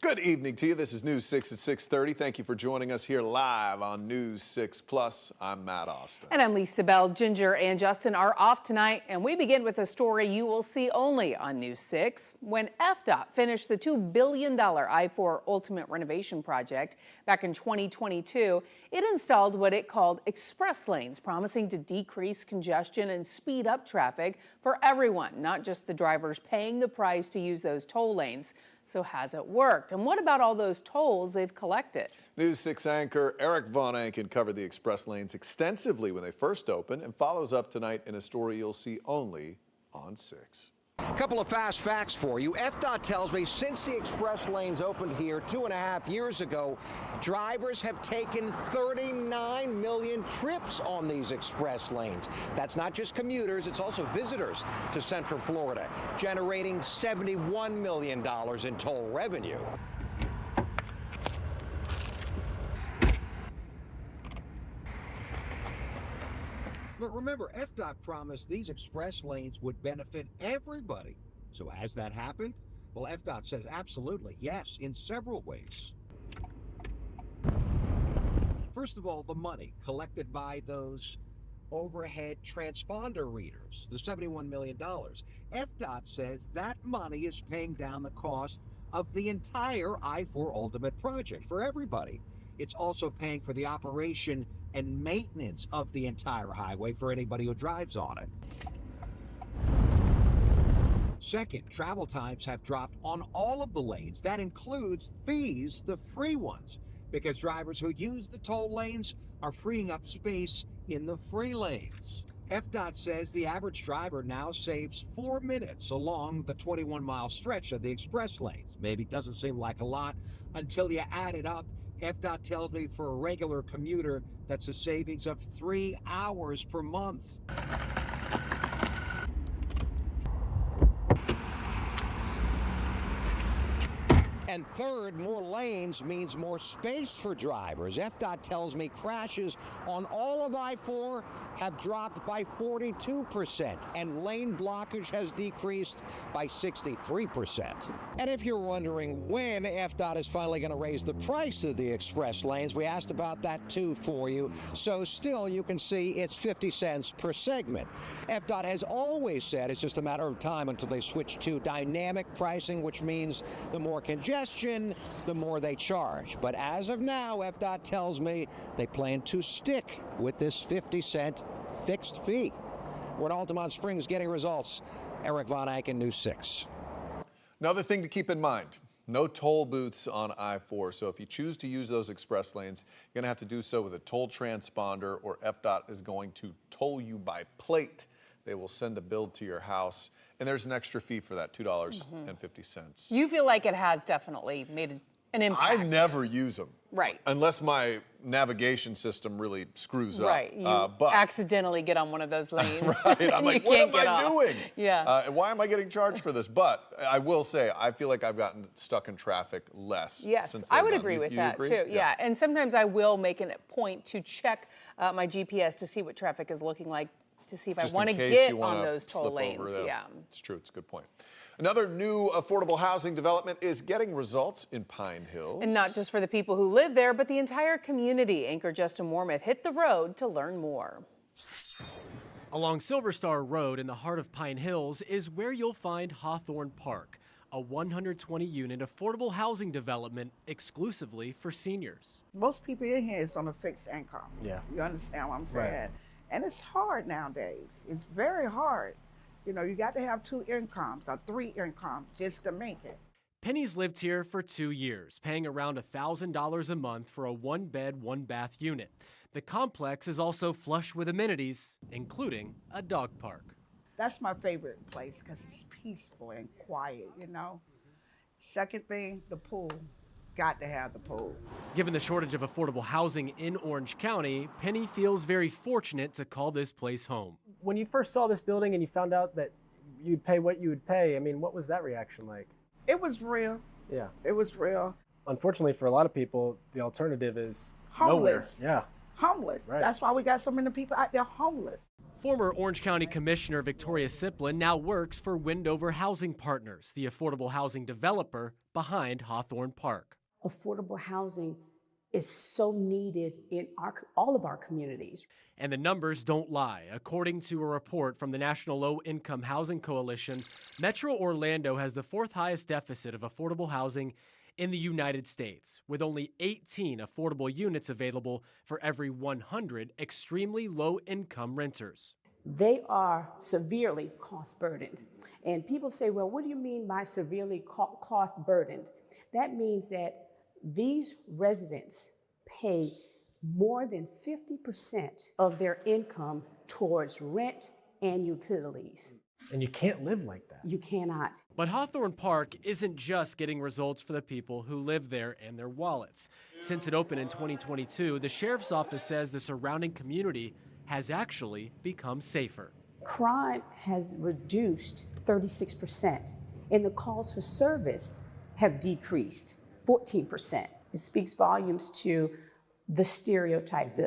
Good evening to you. This is News 6 at 6:30. Thank you for joining us here live on News 6 Plus. I'm Matt Austin. And I'm Lisa Bell. Ginger and Justin are off tonight, and we begin with a story you will see only on News 6. When FDOT finished the $2 billion I-4 Ultimate Renovation Project back in 2022, it installed what it called express lanes, promising to decrease congestion and speed up traffic for everyone, not just the drivers paying the price to use those toll lanes. So has it worked? And what about all those tolls they've collected? News 6 anchor Eric Von Anken covered the express lanes extensively when they first opened and follows up tonight in a story you'll see only on 6. A couple of fast facts for you. FDOT tells me since the express lanes opened here 2.5 years ago, drivers have taken 39 million trips on these express lanes. That's not just commuters, it's also visitors to Central Florida, generating $71 million in toll revenue. But remember, FDOT promised these express lanes would benefit everybody. So has that happened? Well, FDOT says absolutely, yes, in several ways. First of all, the money collected by those overhead transponder readers, the $71 million. FDOT says that money is paying down the cost of the entire I-4 Ultimate project for everybody. It's also paying for the operation and maintenance of the entire highway for anybody who drives on it. Second, travel times have dropped on all of the lanes. That includes these, the free ones, because drivers who use the toll lanes are freeing up space in the free lanes. FDOT says the average driver now saves 4 minutes along the 21-mile stretch of the express lanes. Maybe it doesn't seem like a lot until you add it up. FDOT tells me for a regular commuter, that's a savings of 3 hours per month. And third, more lanes means more space for drivers. FDOT tells me crashes on all of I-4 have dropped by 42%, and lane blockage has decreased by 63%. And if you're wondering when FDOT is finally going to raise the price of the express lanes, we asked about that too for you. So still, you can see it's 50 cents per segment. FDOT has always said it's just a matter of time until they switch to dynamic pricing, which means the more congestion, the more they charge. But as of now, FDOT tells me they plan to stick with this 50-cent fixed fee. We're in Altamont Springs getting results. Eric Von Anken, News 6. Another thing to keep in mind, no toll booths on I-4. So if you choose to use those express lanes, you're going to have to do so with a toll transponder, or FDOT is going to toll you by plate. They will send a bill to your house, and there's an extra fee for that, $2.50. You feel like it has definitely made an impact. I never use them. Right. Unless my navigation system really screws up. Right. You accidentally get on one of those lanes. Right. I'm like, what am I doing? Yeah. Why am I getting charged for this? But I will say, I feel like I've gotten stuck in traffic less. Yes, I would agree with that too. Yeah. And sometimes I will make a point to check my GPS to see what traffic is looking like, to see if I want to get on those toll lanes. Yeah. It's true. It's a good point. Another new affordable housing development is getting results in Pine Hills. And not just for the people who live there, but the entire community. Anchor Justin Wormuth hit the road to learn more. Along Silver Star Road in the heart of Pine Hills is where you'll find Hawthorne Park, a 120-unit affordable housing development exclusively for seniors. Most people in here is on a fixed income. Yeah. You understand what I'm saying? Right. And it's hard nowadays. It's very hard. You know, you got to have 2 incomes or 3 incomes just to make it. Penny's lived here for 2 years, paying around $1,000 a month for a 1-bed, 1-bath unit. The complex is also flush with amenities, including a dog park. That's my favorite place because it's peaceful and quiet, you know. Second thing, the pool. Got to have the pool. Given the shortage of affordable housing in Orange County, Penny feels very fortunate to call this place home. When you first saw this building and you found out that you'd pay what you would pay, I mean, what was that reaction like? It was real. Yeah. It was real. Unfortunately, for a lot of people, the alternative is Homeless. nowhere. Yeah. Homeless. Right. That's why we got so many people out there homeless. Former Orange County Commissioner Victoria Siplin now works for Windover Housing Partners, the affordable housing developer behind Hawthorne Park. Affordable housing is so needed in all of our communities. And the numbers don't lie. According to a report from the National Low Income Housing Coalition, Metro Orlando has the fourth highest deficit of affordable housing in the United States, with only 18 affordable units available for every 100 extremely low-income renters. They are severely cost burdened. And people say, well, what do you mean by severely cost burdened? That means that these residents pay more than 50% of their income towards rent and utilities. And you can't live like that. You cannot. But Hawthorne Park isn't just getting results for the people who live there and their wallets. Since it opened in 2022, the sheriff's office says the surrounding community has actually become safer. Crime has reduced 36%, and the calls for service have decreased 14%. It speaks volumes to the stereotype,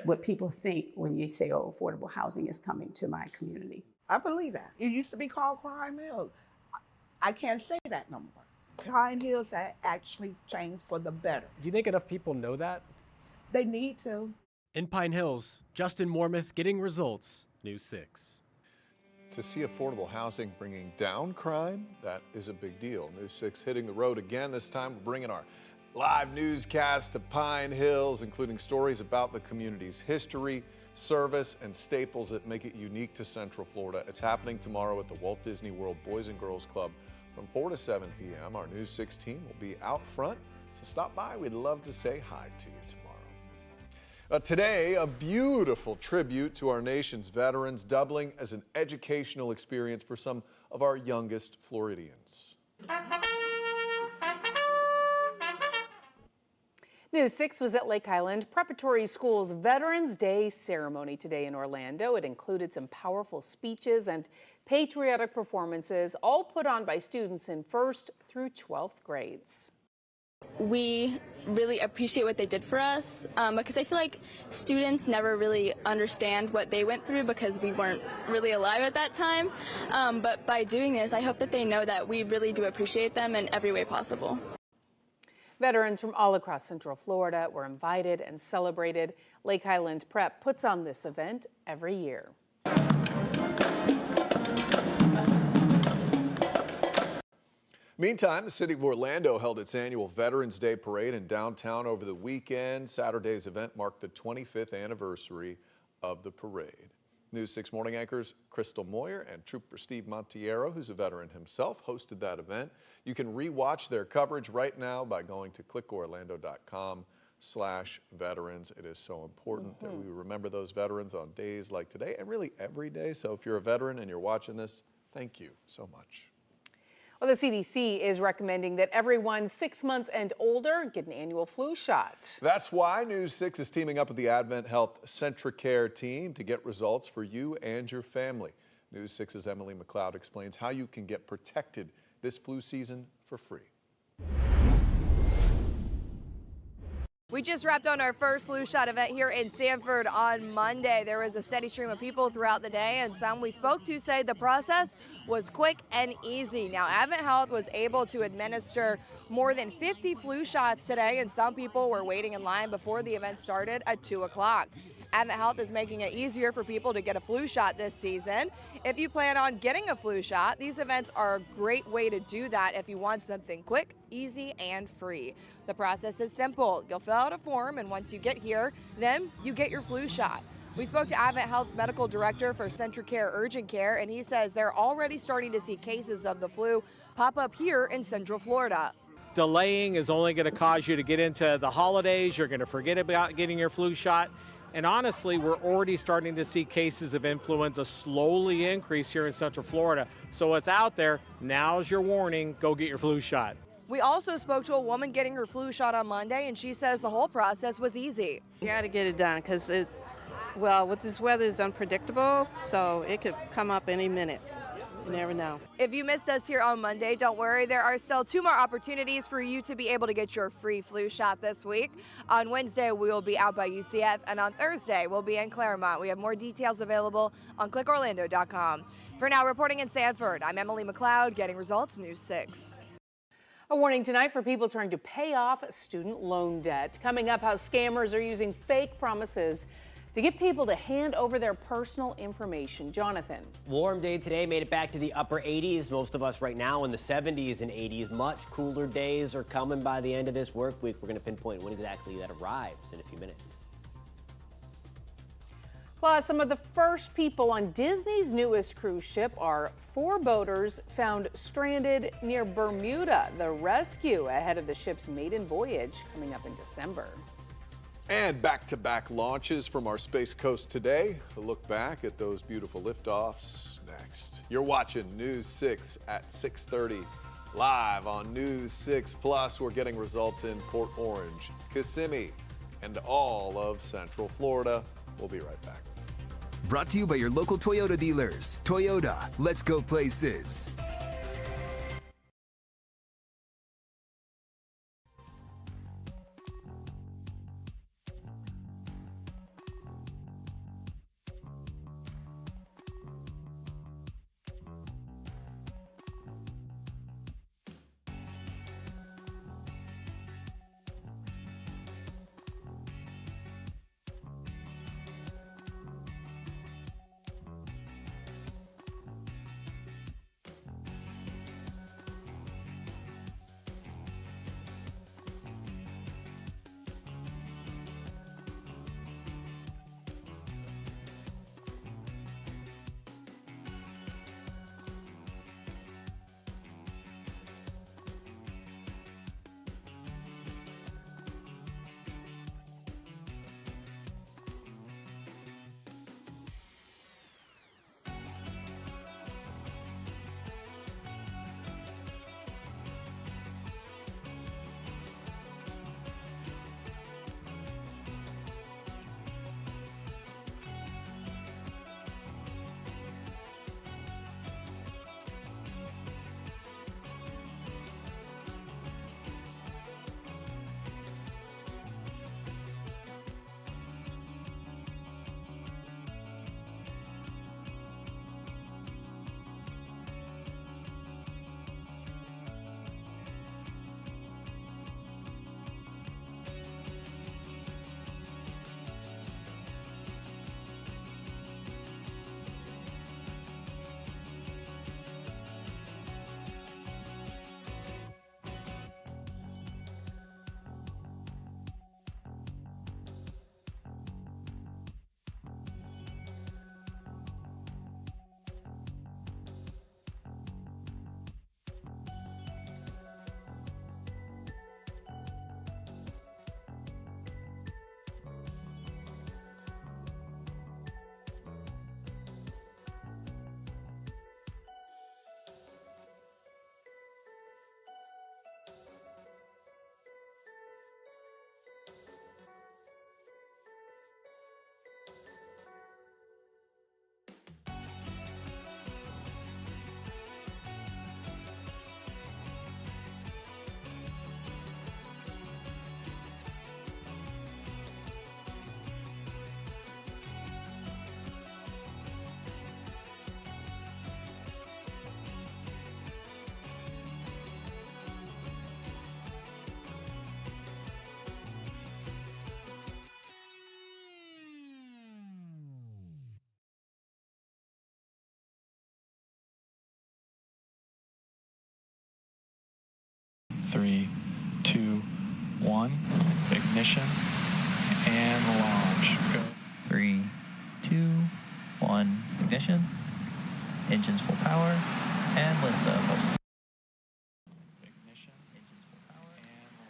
what people think when you say, oh, affordable housing is coming to my community. I believe that. It used to be called Crime Hills. I can't say that no more. Crime Hills have actually changed for the better. Do you think enough people know that? They need to. In Pine Hills, Justin Mormouth getting results, News 6. To see affordable housing bringing down crime, that is a big deal. News 6 hitting the road again. This time we're bringing our live newscast to Pine Hills, including stories about the community's history, service, and staples that make it unique to Central Florida. It's happening tomorrow at the Walt Disney World Boys and Girls Club from 4 to 7 p.m. Our News 6 team will be out front, so stop by. We'd love to say hi to you tomorrow. Today, a beautiful tribute to our nation's veterans, doubling as an educational experience for some of our youngest Floridians. News 6 was at Lake Island Preparatory School's Veterans Day ceremony today in Orlando. It included some powerful speeches and patriotic performances, all put on by students in 1st through 12th grades. We really appreciate what they did for us because I feel like students never really understand what they went through because we weren't really alive at that time. But by doing this, I hope that they know that we really do appreciate them in every way possible. Veterans from all across Central Florida were invited and celebrated. Lake Island Prep puts on this event every year. Meantime, the city of Orlando held its annual Veterans Day Parade in downtown over the weekend. Saturday's event marked the 25th anniversary of the parade. News 6 morning anchors Crystal Moyer and Trooper Steve Montiero, who's a veteran himself, hosted that event. You can rewatch their coverage right now by going to clickorlando.com/veterans. It is so important that we remember those veterans on days like today and really every day. So if you're a veteran and you're watching this, thank you so much. Well, the CDC is recommending that everyone 6 months and older get an annual flu shot. That's why News 6 is teaming up with the Advent Health CentraCare team to get results for you and your family. News 6's Emily McLeod explains how you can get protected this flu season for free. We just wrapped on our first flu shot event here in Sanford on Monday. There was a steady stream of people throughout the day, and some we spoke to say the process was quick and easy. Now, Advent Health was able to administer more than 50 flu shots today, and some people were waiting in line before the event started at 2 o'clock. Advent Health is making it easier for people to get a flu shot this season. If you plan on getting a flu shot, these events are a great way to do that if you want something quick, easy, and free. The process is simple. You'll fill out a form, and once you get here, then you get your flu shot. We spoke to Advent Health's medical director for CentraCare Urgent Care, and he says they're already starting to see cases of the flu pop up here in Central Florida. Delaying is only going to cause you to get into the holidays. You're going to forget about getting your flu shot. And honestly, we're already starting to see cases of influenza slowly increase here in Central Florida. So it's out there. Now's your warning. Go get your flu shot. We also spoke to a woman getting her flu shot on Monday, and she says the whole process was easy. You got to get it done because with this weather, it's unpredictable, so it could come up any minute. You never know. If you missed us here on Monday, don't worry. There are still 2 more opportunities for you to be able to get your free flu shot this week. On Wednesday, we will be out by UCF, and on Thursday, we'll be in Claremont. We have more details available on clickorlando.com. For now, reporting in Sanford, I'm Emily McLeod, Getting Results News 6. A warning tonight for people trying to pay off student loan debt. Coming up, how scammers are using fake promises to get people to hand over their personal information. Jonathan. Warm day today, made it back to the upper 80s. Most of us right now in the 70s and 80s. Much cooler days are coming by the end of this work week. We're going to pinpoint when exactly that arrives in a few minutes. Plus, some of the first people on Disney's newest cruise ship are 4 boaters found stranded near Bermuda. The rescue ahead of the ship's maiden voyage coming up in December. And back-to-back launches from our Space Coast today. A look back at those beautiful liftoffs next. You're watching News 6 at 6:30. Live on News 6 Plus, we're getting results in Port Orange, Kissimmee, and all of Central Florida. We'll be right back. Brought to you by your local Toyota dealers. Toyota, let's go places. Three, two, one, ignition, and launch. Go. 3, 2, 1, ignition, engines full power, and liftoff.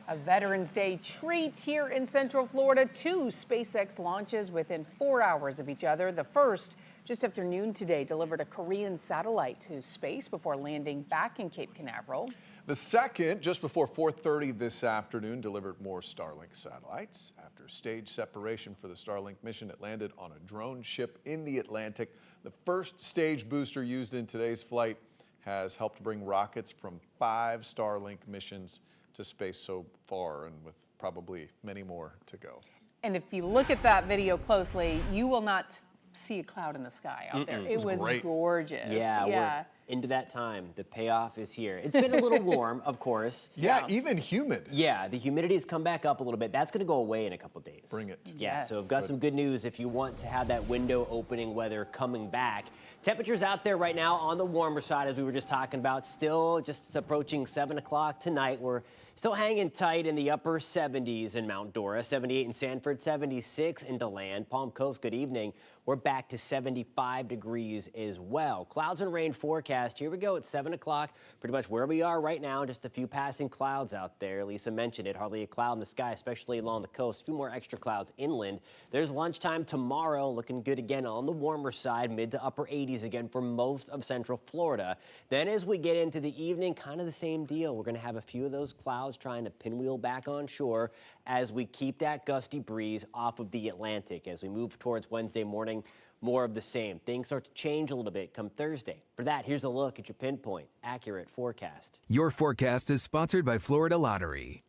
A Veterans Day treat here in Central Florida. 2 SpaceX launches within 4 hours of each other. The first, just after noon today, delivered a Korean satellite to space before landing back in Cape Canaveral. The second, just before 4:30 this afternoon, delivered more Starlink satellites. After stage separation for the Starlink mission, it landed on a drone ship in the Atlantic, The first stage booster used in today's flight has helped bring rockets from 5 Starlink missions to space so far, and with probably many more to go. And if you look at that video closely, you will not see a cloud in the sky out there. It was great. Gorgeous. Yeah, we're into that time. The payoff is here. It's been a little warm, of course. Yeah, even humid. Yeah, the humidity has come back up a little bit. That's going to go away in a couple days. Bring it. Yeah, so we've got some good news if you want to have that window opening weather coming back. Temperatures out there right now on the warmer side, as we were just talking about, still just approaching 7 o'clock tonight. We're still hanging tight in the upper 70s in Mount Dora, 78 in Sanford, 76 in DeLand. Palm Coast, good evening. We're back to 75 degrees as well. Clouds and rain forecast. Here we go at 7 o'clock. Pretty much where we are right now. Just a few passing clouds out there. Lisa mentioned it. Hardly a cloud in the sky, especially along the coast. A few more extra clouds inland. There's lunchtime tomorrow. Looking good again on the warmer side. Mid to upper 80s again for most of central Florida. Then as we get into the evening, kind of the same deal. We're going to have a few of those clouds trying to pinwheel back on shore as we keep that gusty breeze off of the Atlantic. As we move towards Wednesday morning, more of the same. Things start to change a little bit come Thursday. For that, here's a look at your pinpoint accurate forecast. Your forecast is sponsored by Florida Lottery.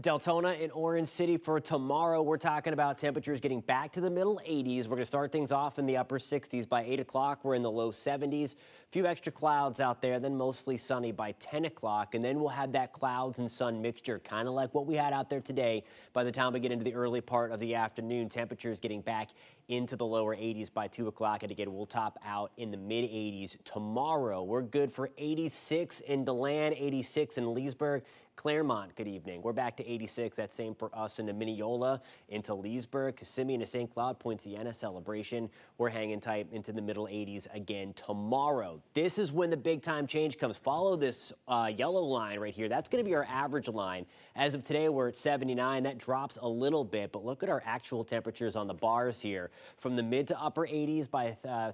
Deltona and Orange City for tomorrow. We're talking about temperatures getting back to the middle 80s. We're going to start things off in the upper 60s. By 8 o'clock, we're in the low 70s. A few extra clouds out there, then mostly sunny by 10 o'clock. And then we'll have that clouds and sun mixture, kind of like what we had out there today. By the time we get into the early part of the afternoon, temperatures getting back into the lower 80s by 2 o'clock. And again, we'll top out in the mid 80s tomorrow. We're good for 86 in DeLand, 86 in Leesburg. Claremont, good evening. We're back to 86. That's same for us in the Mineola, into Leesburg, Kissimmee, and St. Cloud, Poinciana, Celebration. We're hanging tight into the middle 80s again tomorrow. This is when the big time change comes. Follow this yellow line right here. That's going to be our average line. As of today, we're at 79. That drops a little bit, but look at our actual temperatures on the bars here. From the mid to upper 80s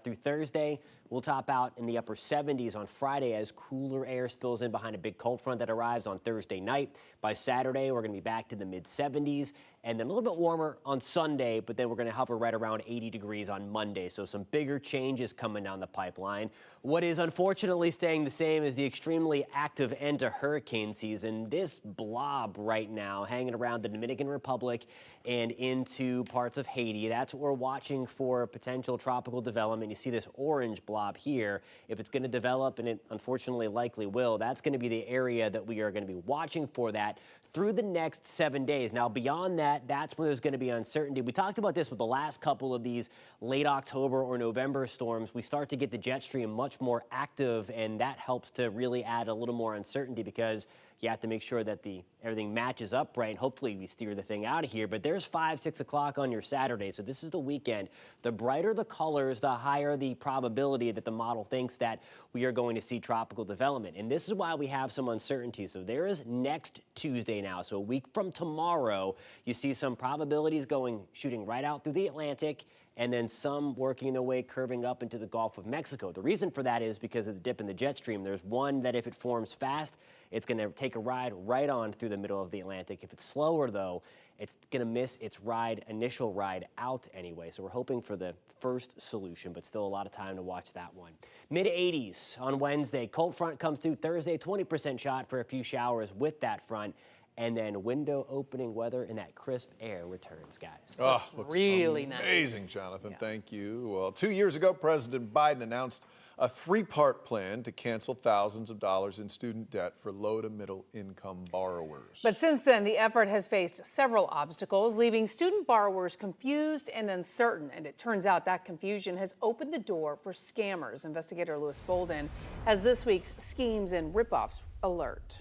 through Thursday. We'll top out in the upper 70s on Friday as cooler air spills in behind a big cold front that arrives on Thursday night. By Saturday, we're going to be back to the mid 70s and then a little bit warmer on Sunday, but then we're going to hover right around 80 degrees on Monday. So some bigger changes coming down the pipeline. What is unfortunately staying the same is the extremely active end to hurricane season. This blob right now hanging around the Dominican Republic and into parts of Haiti. That's what we're watching for potential tropical development. You see this orange blob here. If it's going to develop, and it unfortunately likely will, that's going to be the area that we are going to be watching for that through the next 7 days. Now, beyond that, that's where there's going to be uncertainty. We talked about this with the last couple of these late October or November storms. We start to get the jet stream much more active, and that helps to really add a little more uncertainty because you have to make sure that everything matches up right. Hopefully we steer the thing out of here. But there's 5, 6 o'clock on your Saturday. So this is the weekend. The brighter the colors, the higher the probability that the model thinks that we are going to see tropical development. And this is why we have some uncertainty. So there is next Tuesday now. So a week from tomorrow, you see some probabilities shooting right out through the Atlantic, and then some working their way curving up into the Gulf of Mexico. The reason for that is because of the dip in the jet stream. There's one that if it forms fast, it's going to take a ride right on through the middle of the Atlantic. If it's slower, though, it's going to miss its initial ride out anyway. So we're hoping for the first solution, but still a lot of time to watch that one. Mid-80s on Wednesday. Cold front comes through Thursday, 20% shot for a few showers with that front. And then window opening weather and that crisp air returns, guys. Oh, looks really amazing, nice. Jonathan. Yeah. Thank you. Well, 2 years ago, President Biden announced a 3-part plan to cancel thousands of dollars in student debt for low to middle income borrowers. But since then, the effort has faced several obstacles, leaving student borrowers confused and uncertain. And it turns out that confusion has opened the door for scammers. Investigator Louis Bolden has this week's schemes and ripoffs alert.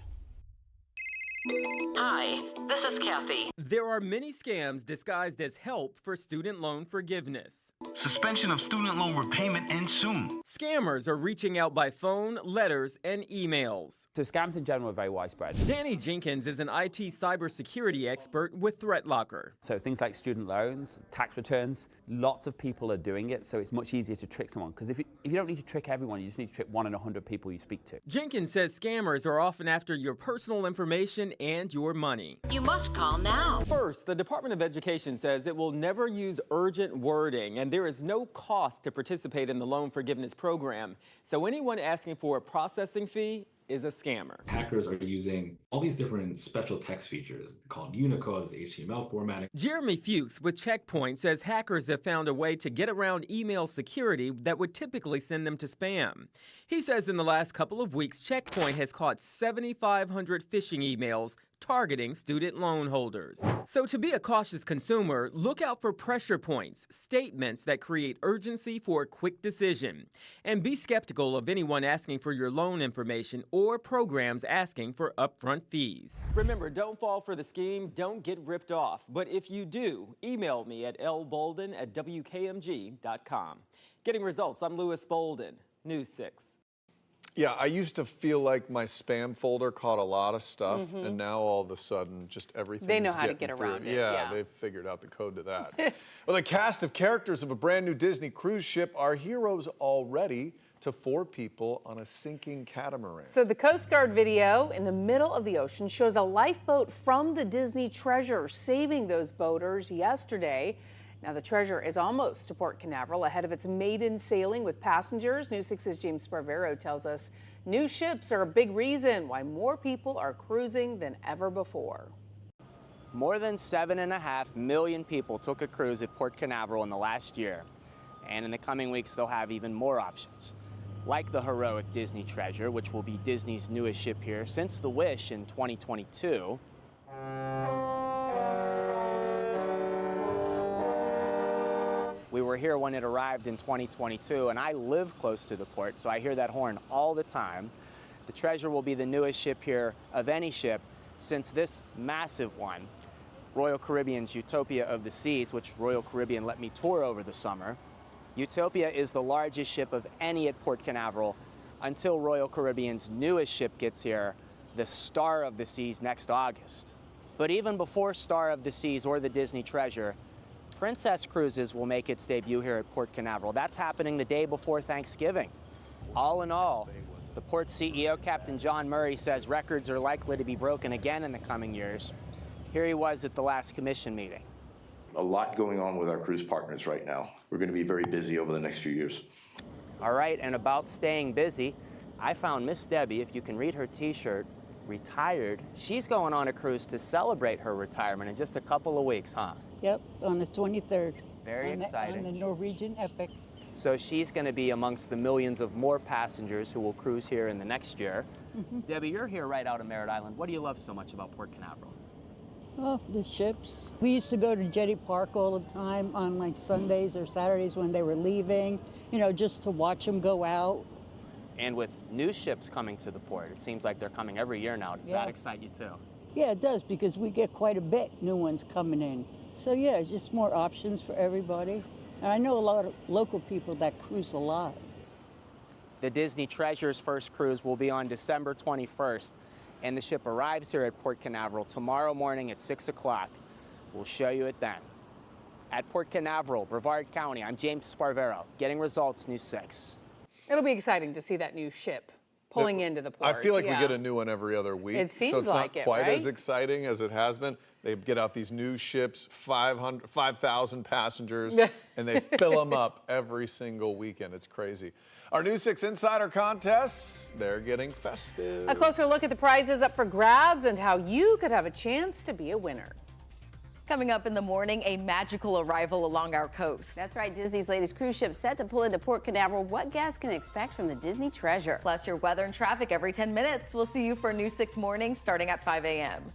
Hi, this is Kathy. There are many scams disguised as help for student loan forgiveness. Suspension of student loan repayment ends soon. Scammers are reaching out by phone, letters, and emails. So scams in general are very widespread. Danny Jenkins is an IT cybersecurity expert with ThreatLocker. So things like student loans, tax returns, lots of people are doing it, so it's much easier to trick someone. Because if you don't need to trick everyone, you just need to trick 1 in 100 people you speak to. Jenkins says scammers are often after your personal information time and your money. You must call now. First, the Department of Education says it will never use urgent wording, and there is no cost to participate in the loan forgiveness program. So anyone asking for a processing fee is a scammer. Hackers are using all these different special text features called Unicode, HTML formatting. Jeremy Fuchs with Checkpoint says hackers have found a way to get around email security that would typically send them to spam. He says in the last couple of weeks, Checkpoint has caught 7,500 phishing emails targeting student loan holders. So to be a cautious consumer, look out for pressure points, statements that create urgency for a quick decision. And be skeptical of anyone asking for your loan information or programs asking for upfront fees. Remember, don't fall for the scheme, don't get ripped off. But if you do, email me at lbolden@wkmg.com. Getting results, I'm Louis Bolden, News 6. Yeah, I used to feel like my spam folder caught a lot of stuff, and now all of a sudden, just everything. They know how to get around it. Yeah, they've figured out the code to that. Well, the cast of characters of a brand new Disney cruise ship are heroes already to 4 people on a sinking catamaran. So the Coast Guard video in the middle of the ocean shows a lifeboat from the Disney Treasure saving those boaters yesterday. Now, the Treasure is almost to Port Canaveral ahead of its maiden sailing with passengers. News 6's James Sparvero tells us new ships are a big reason why more people are cruising than ever before. More than 7.5 million people took a cruise at Port Canaveral in the last year. And in the coming weeks, they'll have even more options, like the heroic Disney Treasure, which will be Disney's newest ship here since the Wish in 2022. We were here when it arrived in 2022, and I live close to the port, so I hear that horn all the time. The Treasure will be the newest ship here of any ship since this massive one, Royal Caribbean's Utopia of the Seas, which Royal Caribbean let me tour over the summer. Utopia is the largest ship of any at Port Canaveral until Royal Caribbean's newest ship gets here, the Star of the Seas, next August. But even before Star of the Seas or the Disney Treasure, Princess Cruises will make its debut here at Port Canaveral. That's happening the day before Thanksgiving. All in all, the port CEO, Captain John Murray, says records are likely to be broken again in the coming years. Here he was at the last commission meeting. A lot going on with our cruise partners right now. We're going to be very busy over the next few years. All right, and about staying busy, I found Miss Debbie, if you can read her t-shirt, retired. She's going on a cruise to celebrate her retirement in just a couple of weeks, huh? Yep, on the 23rd. Very exciting. On the Norwegian Epic. So she's going to be amongst the millions of more passengers who will cruise here in the next year. Debbie, you're here right out of Merritt Island. What do you love so much about Port Canaveral? Oh, the ships. We used to go to Jetty Park all the time on like Sundays or Saturdays when they were leaving, you know, just to watch them go out. And with new ships coming to the port, it seems like they're coming every year now. Does that excite you too? Yeah, it does, because we get quite a bit new ones coming in. So yeah, just more options for everybody. And I know a lot of local people that cruise a lot. The Disney Treasure's first cruise will be on December 21st, and the ship arrives here at Port Canaveral tomorrow morning at 6 o'clock. We'll show you it then. At Port Canaveral, Brevard County, I'm James Sparvero, getting results, News 6. It'll be exciting to see that new ship pulling into the port. I feel like we get a new one every other week. It seems so it's like not it, quite right? as exciting as it has been. They get out these new ships, 5,000 passengers, and they fill them up every single weekend. It's crazy. Our News 6 Insider contests, they're getting festive. A closer look at the prizes up for grabs and how you could have a chance to be a winner. Coming up in the morning, a magical arrival along our coast. That's right, Disney's latest cruise ship set to pull into Port Canaveral. What guests can expect from the Disney Treasure? Plus your weather and traffic every 10 minutes. We'll see you for News 6 Morning starting at 5 a.m.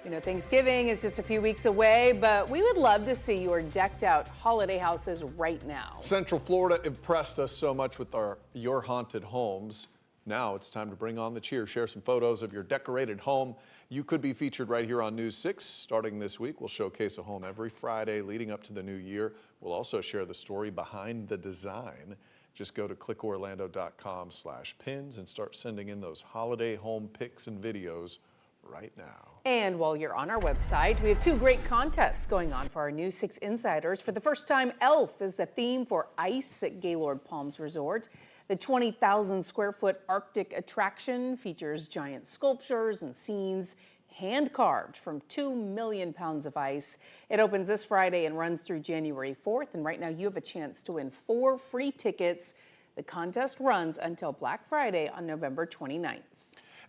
You know, Thanksgiving is just a few weeks away, but we would love to see your decked out holiday houses right now. Central Florida impressed us so much with your haunted homes. Now it's time to bring on the cheer. Share some photos of your decorated home. You could be featured right here on News 6 starting this week. We'll showcase a home every Friday leading up to the new year. We'll also share the story behind the design. Just go to clickorlando.com/pins and start sending in those holiday home pics and videos right now. And while you're on our website, we have two great contests going on for our News 6 insiders. For the first time, Elf is the theme for Ice at Gaylord Palms Resort. The 20,000 square foot Arctic attraction features giant sculptures and scenes hand carved from 2 million pounds of ice. It opens this Friday and runs through January 4th. And right now you have a chance to win 4 free tickets. The contest runs until Black Friday on November 29th.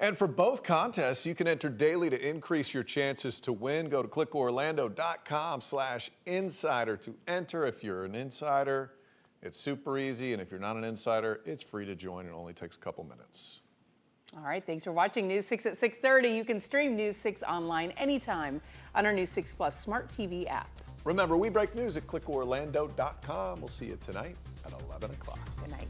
And for both contests, you can enter daily to increase your chances to win. Go to clickorlando.com/insider to enter. If you're an insider, it's super easy. And if you're not an insider, it's free to join. It only takes a couple minutes. All right, thanks for watching News 6 at 6:30. You can stream News 6 online anytime on our News 6 Plus Smart TV app. Remember, we break news at clickorlando.com. We'll see you tonight at 11 o'clock. Good night.